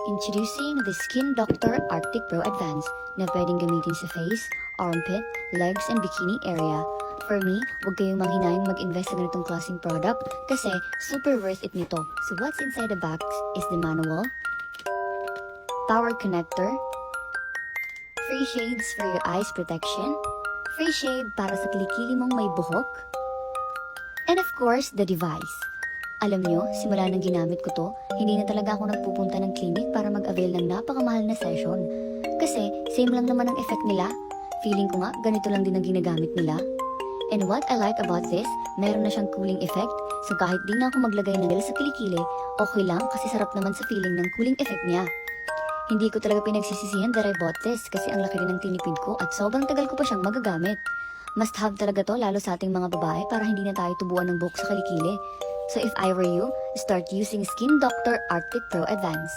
Introducing the Skin Doctor Arctic Pro Advance na pwedeng gamitin sa face, armpit, legs, and bikini area. For me, huwag kayong manghinayang mag-invest sa ganitong klaseng product kasi super worth it nito. So what's inside the box is the manual, power connector, free shades for your eyes protection, free shade para sa kilikili mong may buhok, and of course, the device. Alam nyo, simula nang ginamit ko to, hindi na talaga ako nagpupunta ng clinic para mag-avail ng napakamahal na session. Kasi, same lang naman ang effect nila. Feeling ko nga, ganito lang din ang ginagamit nila. And what I like about this, meron na siyang cooling effect. So kahit di na ako maglagay ng gel sa kilikili, okay lang kasi sarap naman sa feeling ng cooling effect niya. Hindi ko talaga pinagsisisihan that I bought this kasi ang laki rin ng tinipid ko at sobrang tagal ko pa siyang magagamit. Must have talaga to lalo sa ating mga babae para hindi na tayo tubuan ng buhok sa kilikili. So if I were you, start using Skin Doctor Arctic Pro Advance.